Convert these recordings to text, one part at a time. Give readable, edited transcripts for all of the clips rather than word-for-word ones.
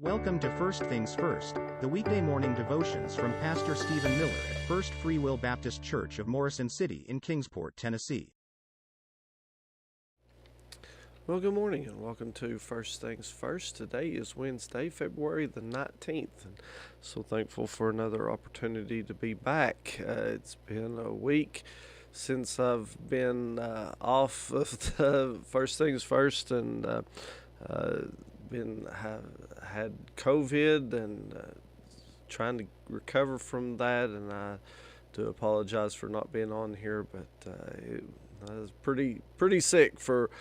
Welcome to First Things First, the weekday morning devotions from Pastor Stephen Miller at First Free Will Baptist Church of Morrison City in Kingsport, Tennessee. Well, good morning and welcome to First Things First. Today is Wednesday, February the 19th. And so thankful for another opportunity to be back. It's been a week since I've been off of the First Things First and had COVID and trying to recover from that, and I do apologize for not being on here, but I was pretty sick for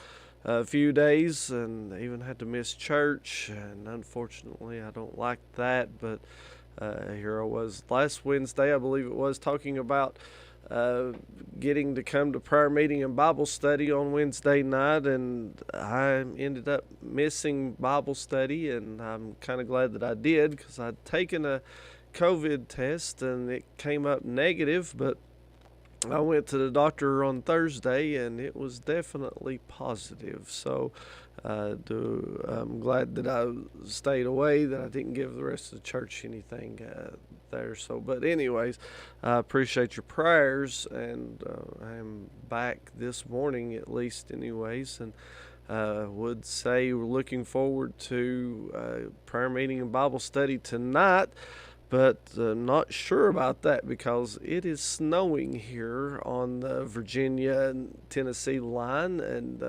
a few days and even had to miss church, and unfortunately I don't like that, but here I was last Wednesday, I believe it was, talking about getting to come to prayer meeting and Bible study on Wednesday night, and I ended up missing Bible study, and I'm kind of glad that I did because I'd taken a COVID test and it came up negative, but I went to the doctor on Thursday and it was definitely positive. So I'm glad that I stayed away, that I didn't give the rest of the church anything there. So, but anyways, I appreciate your prayers, and I am back this morning at least anyways, and would say we're looking forward to prayer meeting and Bible study tonight. But not sure about that because it is snowing here on the Virginia and Tennessee line, and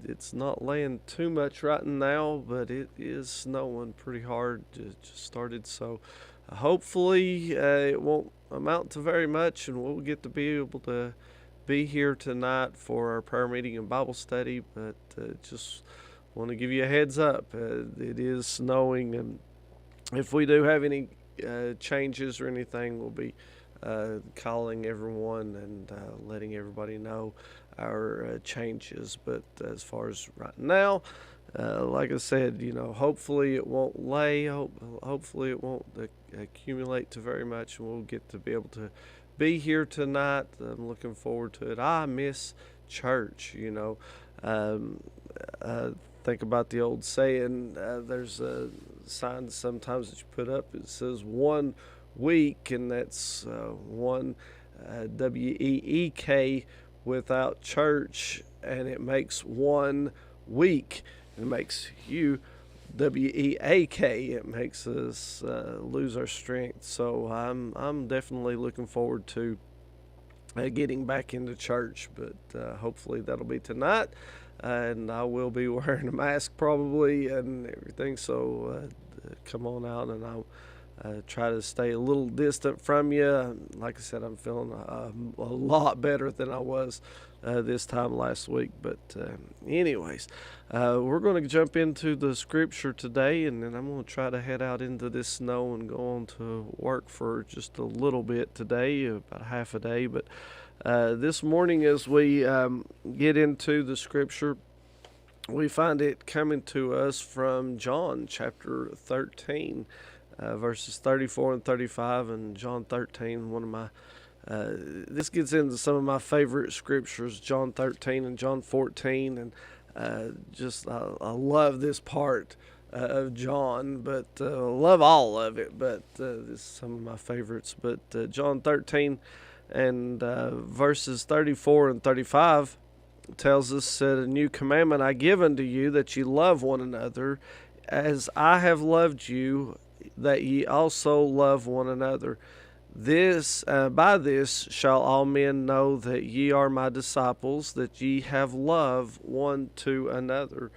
it's not laying too much right now, but it is snowing pretty hard. It just started, so hopefully it won't amount to very much, and we'll get to be able to be here tonight for our prayer meeting and Bible study. But just want to give you a heads up. It is snowing, and if we do have any changes or anything, we'll be calling everyone and letting everybody know our changes. But as far as right now, like I said, hopefully it won't lay. Hopefully it won't accumulate to very much, and we'll get to be able to be here tonight. I'm looking forward to it. I miss church, think about the old saying, there's a sign sometimes that you put up, it says 1 week, and that's one WEEK without church, and it makes 1 week. It makes you WEAK. It makes us lose our strength. So I'm definitely looking forward to getting back into church, but hopefully that'll be tonight. And I will be wearing a mask probably and everything, so come on out, and I'll try to stay a little distant from you. Like I said, I'm feeling a lot better than I was this time last week. But anyways, we're going to jump into the scripture today, and then I'm going to try to head out into this snow and go on to work for just a little bit today, about half a day. But this morning, as we get into the scripture, we find it coming to us from John chapter 13, verses 34 and 35, and John 13, one of my this gets into some of my favorite scriptures, John 13 and John 14, and I love this part of John, but love all of it, but this is some of my favorites. But John 13 and verses 34 and 35 tells us that a new commandment I give unto you, that ye love one another, as I have loved you, that ye also love one another. This by this shall all men know that ye are my disciples, that ye have love one to another.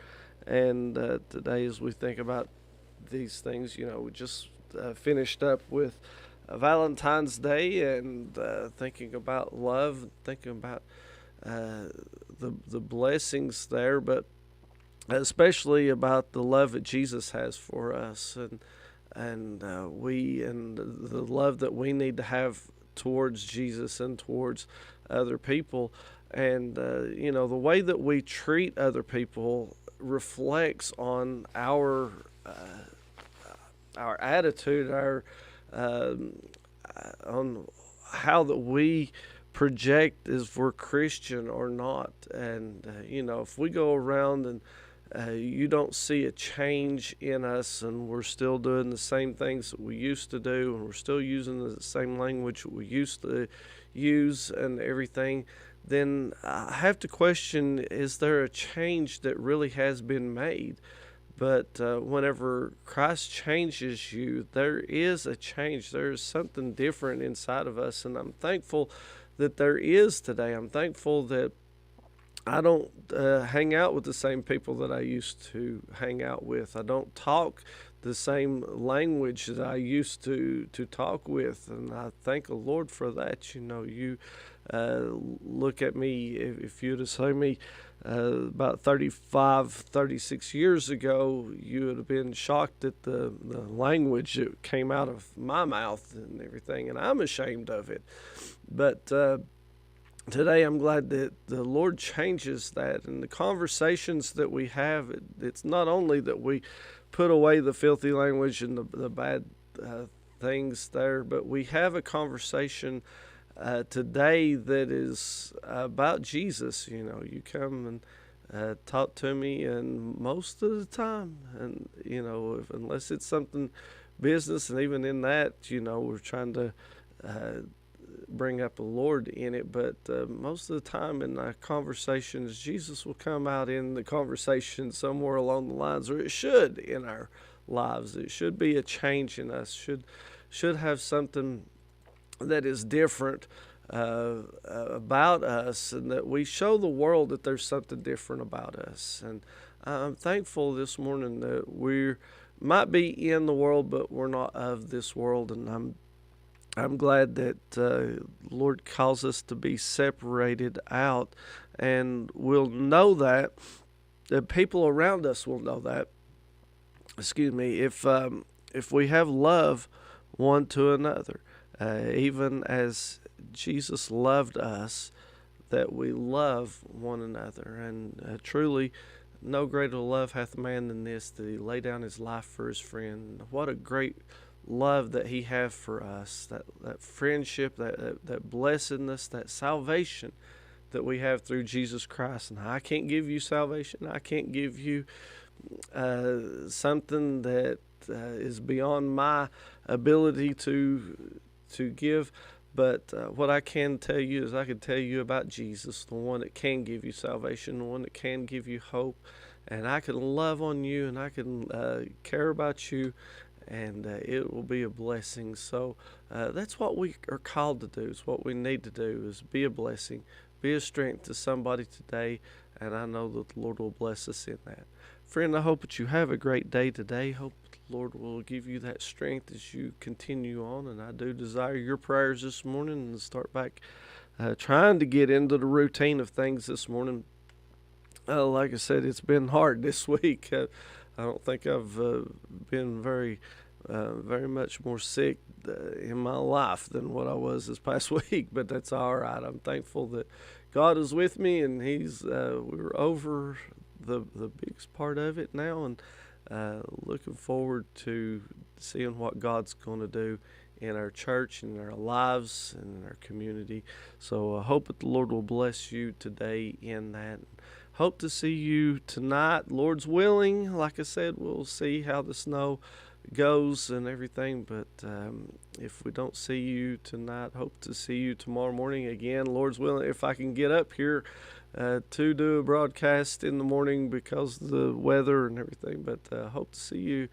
And today, as we think about these things, we just finished up with Valentine's Day, and thinking about love, thinking about the blessings there, but especially about the love that Jesus has for us, and the love that we need to have towards Jesus and towards other people. And the way that we treat other people reflects on our attitude, on how that we project if we're Christian or not. And if we go around and you don't see a change in us, and we're still doing the same things that we used to do, and we're still using the same language we used to use and everything, then I have to question, is there a change that really has been made? But whenever Christ changes you, there is a change. There is something different inside of us, and I'm thankful that there is today. I'm thankful that I don't hang out with the same people that I used to hang out with. I don't talk the same language that I used to talk with, and I thank the Lord for that. You look at me, if you'd have seen me about 35, 36 years ago, you would have been shocked at the language that came out of my mouth and everything, and I'm ashamed of it. But today, I'm glad that the Lord changes that, and the conversations that we have, it's not only that we put away the filthy language and the bad things there, but we have a conversation today that is about Jesus. You come and talk to me, and most of the time, and unless it's something business, and even in that, we're trying to bring up the Lord in it, but most of the time in our conversations, Jesus will come out in the conversation somewhere along the lines, or it should in our lives. It should be a change in us, should have something that is different about us, and that we show the world that there's something different about us. And I'm thankful this morning that we might be in the world, but we're not of this world, and I'm glad that Lord calls us to be separated out, and we'll know that the people around us will know that. If we have love one to another, even as Jesus loved us, that we love one another. And truly, no greater love hath man than this, that he lay down his life for his friend. What a great love that he have for us, that friendship, that blessedness, that salvation that we have through Jesus Christ. And I can't give you salvation. I can't give you something that is beyond my ability to give. But what I can tell you is I can tell you about Jesus, the one that can give you salvation, the one that can give you hope. And I can love on you, and I can care about you, and it will be a blessing. So that's what we are called to do. It's what we need to do, is be a blessing, be a strength to somebody today, and I know that the Lord will bless us in that. Friend, I hope that you have a great day today. Hope the Lord will give you that strength as you continue on, and I do desire your prayers this morning, and start back trying to get into the routine of things this morning. Like I said, it's been hard this week. I don't think I've been very much more sick in my life than what I was this past week, but that's all right. I'm thankful that God is with me, and we're over the biggest part of it now, and looking forward to seeing what God's going to do in our church, and in our lives, and in our community. So I hope that the Lord will bless you today in that. Hope to see you tonight, Lord's willing. Like I said, we'll see how the snow goes and everything, but if we don't see you tonight, hope to see you tomorrow morning again, Lord's willing. If I can get up here to do a broadcast in the morning because of the weather and everything, but hope to see you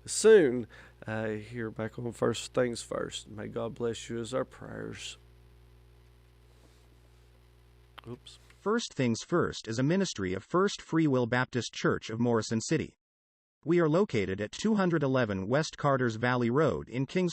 soon here back on First Things First. May God bless you as our prayers. Oops. First Things First is a ministry of First Free Will Baptist Church of Morrison City. We are located at 211 West Carters Valley Road in Kingsport.